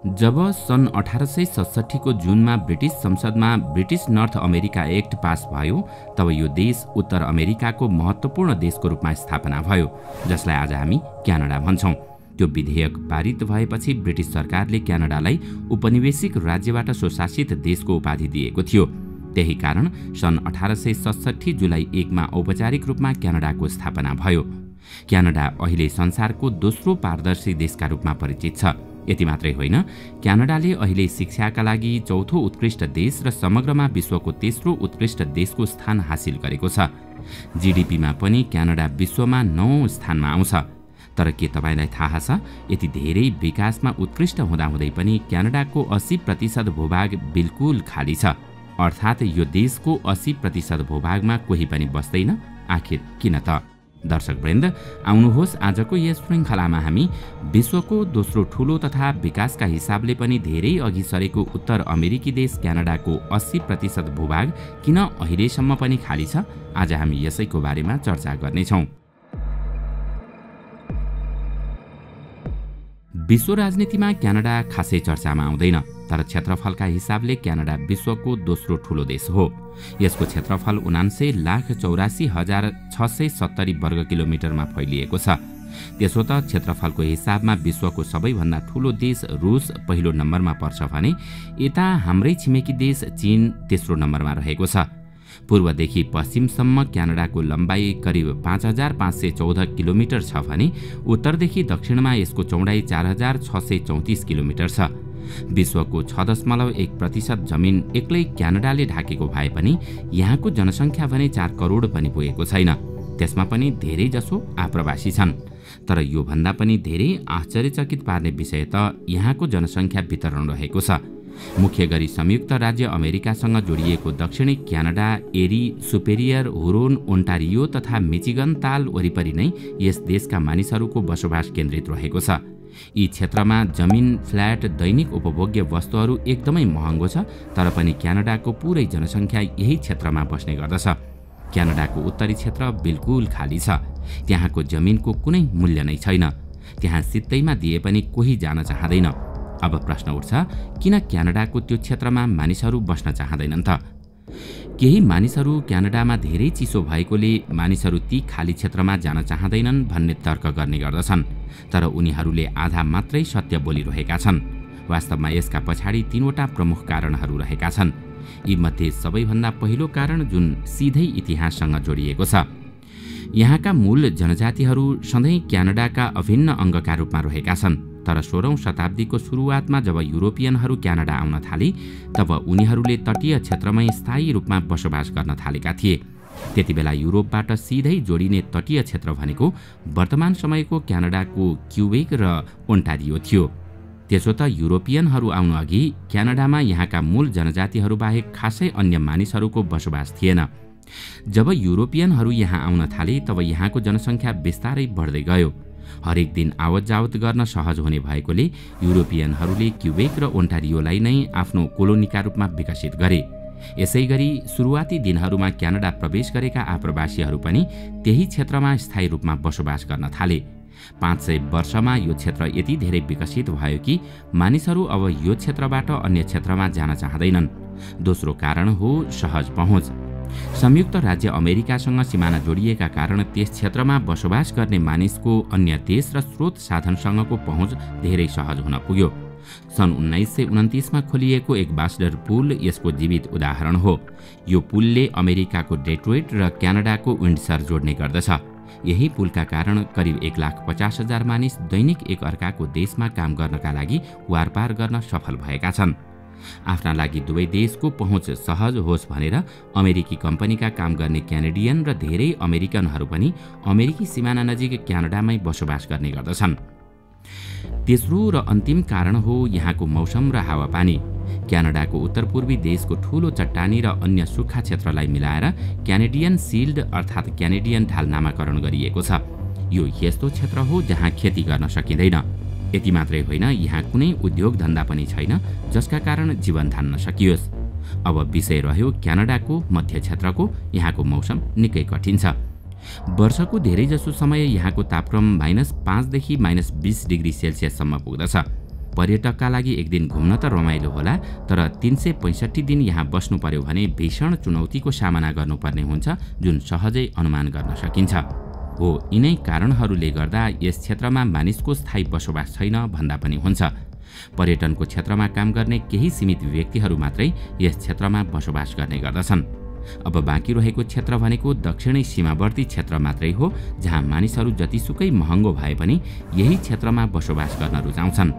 जब सन् 1867 को जुनमा ब्रिटिस संसदमा British north America act pass भयो तब यो देश उत्तर अमेरिकाको महत्त्वपूर्ण देशको रूपमा स्थापना भयो, जसलाई आज हामी क्यानाडा भन्छौँ। त्यो विधेयक पारित भएपछि ब्रिटिस सरकारले क्यानाडालाई उपनिवेशिक राज्यबाट स्वशासित देशको उपाधि दिएको थियो। त्यही कारण सन् 1867 जुलाई 1 मा औपचारिक रूपमा क्यानाडाको स्थापना भयो। क्यानाडा अहिले संसारको दोस्रो पारदर्शी देशका रूपमा परिचित छ। यति मात्रै होइन, क्यानाडाले अहिले शिक्षाका लागि चौथो उत्कृष्ट देश र समग्रमा विश्वको तेस्रो उत्कृष्ट देशको स्थान हासिल गरेको छ। जीडीपीमा पनि क्यानाडा विश्वमा 9औं स्थानमा आउँछ। तर के तपाईलाई थाहा छ, यति धेरै विकासमा उत्कृष्ट हुँदाहुँदै पनि क्यानाडाको 80% भूभाग बिल्कुल खाली छ। अर्थात् यो देशको 80% भूभागमा कोही पनि बस्दैन। आखिर किन त? दर्शकवृन्द, आउनुहोस् आजको यस श्रृङ्खलामा हामी विश्वको दोस्रो ठूलो तथा विकासका हिसाबले पनि धेरै अघि सरेको उत्तर अमेरिकी देश क्यानाडाको 80% भूभाग किन अहिलेसम्म पनि खाली छ, आज हामी यसैको बारेमा चर्चा गर्नेछौँ। विश्व राजनीतिमा क्यानाडा खासै चर्चामा आउँदैन, तर क्षेत्रफलका हिसाबले क्यानाडा विश्वको दोस्रो ठूलो देश हो। यसको क्षेत्रफल 79,84,670 वर्ग किलोमिटरमा फैलिएको छ। त्यसो त क्षेत्रफलको हिसाबमा विश्वको सबैभन्दा ठूलो देश रुस पहिलो नम्बरमा पर्छ भने यता हाम्रै छिमेकी देश चीन तेस्रो नम्बरमा रहेको छ। पूर्वदेखि पश्चिमसम्म क्यानाडाको लम्बाइ करिब 5,514 किलोमिटर छ भने उत्तरदेखि दक्षिणमा यसको चौडाइ 4,634 किलोमिटर छ। विश्वको 6.1% जमिन एक्लै क्यानाडाले ढाकेको भए पनि यहाँको जनसङ्ख्या भने 4 करोड पनि पुगेको छैन। त्यसमा पनि धेरै जसो आप्रवासी छन्। तर यो भन्दा पनि धेरै आश्चर्यचकित पार्ने विषय त यहाँको जनसङ्ख्या वितरण रहेको छ। मुख्य गरी संयुक्त राज्य अमेरिकासँग जोडिएको दक्षिणी क्यानाडा, एरी, सुपेरियर, हुरोन, ओन्टारियो तथा मिचिगन ताल वरिपरि नै यस देशका मानिसहरूको बसोबास केन्द्रित रहेको छ। यी क्षेत्रमा जमिन, फ्ल्याट, दैनिक उपभोग्य वस्तुहरू एकदमै महँगो छ, तर पनि क्यानाडाको पुरै जनसङ्ख्या यही क्षेत्रमा बस्ने गर्दछ। क्यानाडाको उत्तरी क्षेत्र बिल्कुल खाली छ। त्यहाँको जमिनको कुनै मूल्य नै छैन। त्यहाँ सित्तैमा दिए पनि कोही जान चाहँदैन। अब प्रश्न उठ्छ, किन क्यानाडाको त्यो क्षेत्रमा मानिसहरू बस्न चाहँदैनन् त? केही मानिसहरू क्यानाडामा धेरै चिसो भएकोले मानिसहरू ती खाली क्षेत्रमा जान चाहँदैनन् भन्ने तर्क गर्ने गर्दछन्। तर उनीहरूले आधा मात्रै सत्य बोलिरहेका छन्। वास्तवमा यसका पछाडि 3वटा प्रमुख कारणहरू रहेका छन्। यीमध्ये सबैभन्दा पहिलो कारण जुन सिधै इतिहाससँग जोडिएको छ। यहाँका मूल जनजातिहरू सधैँ क्यानाडाका अभिन्न अङ्गका रूपमा रहेका छन्। तर 16औं शताब्दीको सुरुवातमा जब युरोपियनहरू क्यानाडा आउन थाले तब उनीहरूले तटीय क्षेत्रमै स्थायी रूपमा बसोबास गर्न थालेका थिए। त्यतिबेला युरोपबाट सिधै जोडिने तटीय क्षेत्र भनेको वर्तमान समयको क्यानाडाको क्युबेक र ओन्टारियो थियो। त्यसो त युरोपियनहरू आउन अघि क्यानाडामा यहाँका मूल जनजातिहरू बाहेक खासै अन्य मानिसहरूको बसोबास थिएन। जब युरोपियनहरू यहाँ आउन थाले तब यहाँको जनसङ्ख्या बिस्तारै बढ्दै गयो। हरेक दिन आवत जावत गर्न सहज हुने भएकोले युरोपियनहरूले क्युबेक र ओन्टारियोलाई नै आफ्नो कोलोनीका रूपमा विकसित गरे। यसैगरी सुरुवाती दिनहरूमा क्यानाडा प्रवेश गरेका आप्रवासीहरू पनि त्यही क्षेत्रमा स्थायी रूपमा बसोबास गर्न थाले। 500 वर्षमा यो क्षेत्र यति धेरै विकसित भयो कि मानिसहरू अब यो क्षेत्रबाट अन्य क्षेत्रमा जान चाहँदैनन्। दोस्रो कारण हो सहज पहुँच। संयुक्त राज्य अमेरिकासँग सिमाना जोडिएका कारण त्यस क्षेत्रमा बसोबास गर्ने मानिसको अन्य देश र स्रोत साधनसँगको पहुँच धेरै सहज हुन पुग्यो। सन् 1929 मा खोलिएको एक बास्डर पुल यसको जीवित उदाहरण हो। यो पुलले अमेरिकाको डेट्रोइट र क्यानाडाको विन्डसर जोड्ने गर्दछ। यही पुलका कारण करिब 1,50,000 मानिस दैनिक एक अर्काको देशमा काम गर्नका लागि वारपार गर्न सफल भएका छन्। आफ्ना लागि दुवै देशको पहुँच सहज होस् भनेर अमेरिकी कम्पनीका काम गर्ने क्यानेडियन र धेरै अमेरिकनहरू पनि अमेरिकी सिमाना नजिक क्यानाडामै बसोबास गर्ने गर्दछन्। तेस्रो र अन्तिम कारण हो यहाँको मौसम र हावापानी। क्यानाडाको उत्तरपूर्वी देशको ठूलो चट्टानी र अन्य सुक्खा क्षेत्रलाई मिलाएर क्यानेडियन सिल्ड अर्थात् क्यानेडियन ढाल नामाकरण गरिएको छ। यो यस्तो क्षेत्र हो जहाँ खेती गर्न सकिँदैन। यति मात्रै होइन, यहाँ कुनै उद्योग धन्दा पनि छैन जसका कारण जीवन धान्न सकियोस्। अब विषय रह्यो क्यानाडाको मध्य क्षेत्रको। यहाँको मौसम निकै कठिन छ। वर्षको धेरैजसो समय यहाँको तापक्रम -5 देखि -20 डिग्री सेल्सियससम्म पुग्दछ। पर्यटकका लागि एक दिन घुम्न त रमाइलो होला, तर 365 दिन यहाँ बस्नु पर्यो भने भीषण चुनौतीको सामना गर्नुपर्ने हुन्छ, जुन सहजै अनुमान गर्न सकिन्छ। हो, यिनै कारणहरूले गर्दा यस क्षेत्रमा मानिसको स्थायी बसोबास छैन भन्दा पनि हुन्छ। पर्यटनको क्षेत्रमा काम गर्ने केही सीमित व्यक्तिहरू मात्रै यस क्षेत्रमा बसोबास गर्ने गर्दछन्। अब बाँकी रहेको क्षेत्र भनेको दक्षिणी सीमावर्ती क्षेत्र मात्रै हो, जहाँ मानिसहरू जतिसुकै महँगो भए पनि यही क्षेत्रमा बसोबास गर्न रुचाउँछन्।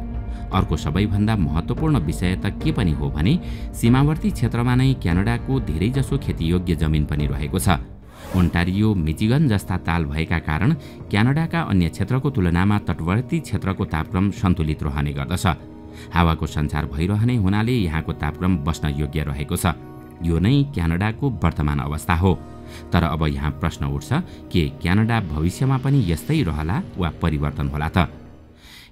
अर्को सबैभन्दा महत्त्वपूर्ण विषय त के पनि हो भने सीमावर्ती क्षेत्रमा नै क्यानाडाको धेरैजसो खेतीयोग्य जमिन पनि रहेको छ। ओन्टारियो, मिचिगन जस्ता ताल भएका कारण क्यानाडाका अन्य क्षेत्रको तुलनामा तटवर्ती क्षेत्रको तापक्रम सन्तुलित रहने गर्दछ। हावाको सञ्चार भइरहने हुनाले यहाँको तापक्रम बस्न योग्य रहेको छ। यो नै क्यानाडाको वर्तमान अवस्था हो। तर अब यहाँ प्रश्न उठ्छ कि क्यानाडा भविष्यमा पनि यस्तै रहला वा परिवर्तन होला त?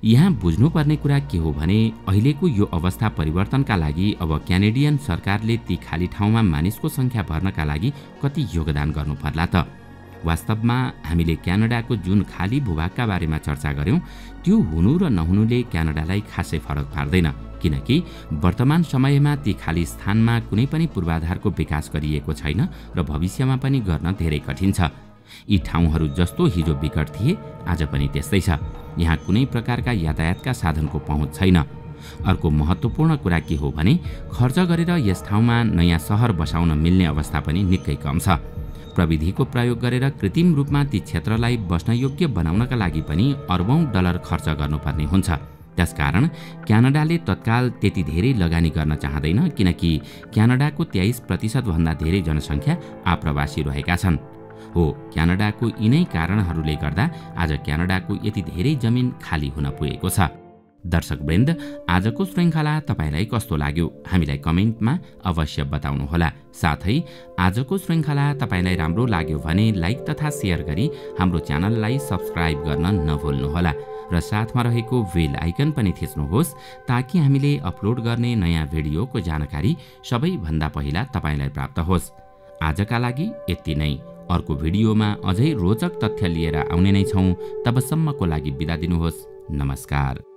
यहाँ बुझ्नुपर्ने कुरा के हो भने अहिलेको यो अवस्था परिवर्तनका लागि अब क्यानेडियन सरकारले ती खाली ठाउँमा मानिसको सङ्ख्या भर्नका लागि कति योगदान गर्नु पर्ला त? वास्तवमा हामीले क्यानाडाको जुन खाली भूभागका बारेमा चर्चा गर्यौं, त्यो हुनु र नहुनुले क्यानाडालाई खासै फरक पार्दैन, किनकि वर्तमान समयमा ती खाली स्थानमा कुनै पनि पूर्वाधारको विकास गरिएको छैन र भविष्यमा पनि गर्न धेरै कठिन छ। यी ठाउँहरू जस्तो हिजो विकट थिए, आज पनि त्यस्तै छ। यहाँ कुनै प्रकारका यातायातका साधनको पहुँच छैन। अर्को महत्त्वपूर्ण कुरा के हो भने खर्च गरेर यस ठाउँमा नयाँ सहर बसाउन मिल्ने अवस्था पनि निकै कम छ। प्रविधिको प्रयोग गरेर कृत्रिम रूपमा ती क्षेत्रलाई बस्न योग्य बनाउनका लागि पनि अरबौं डलर खर्च गर्नुपर्ने हुन्छ। त्यसकारण क्यानाडाले तत्काल त्यति धेरै लगानी गर्न चाहँदैन, किनकि क्यानाडाको 23% भन्दा धेरै जनसङ्ख्या आप्रवासी रहेका छन्। हो, क्यानाडाको यिनै कारणहरूले गर्दा आज क्यानाडाको यति धेरै जमिन खाली हुन पुगेको छ। दर्शकवृन्द, आजको श्रृङ्खला तपाईलाई कस्तो लाग्यो हामीलाई कमेन्टमा अवश्य बताउनुहोला। साथै आजको श्रृङ्खला तपाईलाई राम्रो लाग्यो भने लाइक तथा सेयर गरी हाम्रो च्यानललाई सब्स्क्राइब गर्न नभुल्नुहोला र साथमा रहेको बेल आइकन पनि थिच्नुहोस्, ताकि हामीले अपलोड गर्ने नयाँ भिडियोको जानकारी सबैभन्दा पहिला तपाईलाई प्राप्त होस्। आजका लागि यति नै। अर्को भिडियोमा अझै रोचक तथ्य लिएर आउने नै छौं। तबसम्मको लागि बिदा दिनुहोस्। नमस्कार।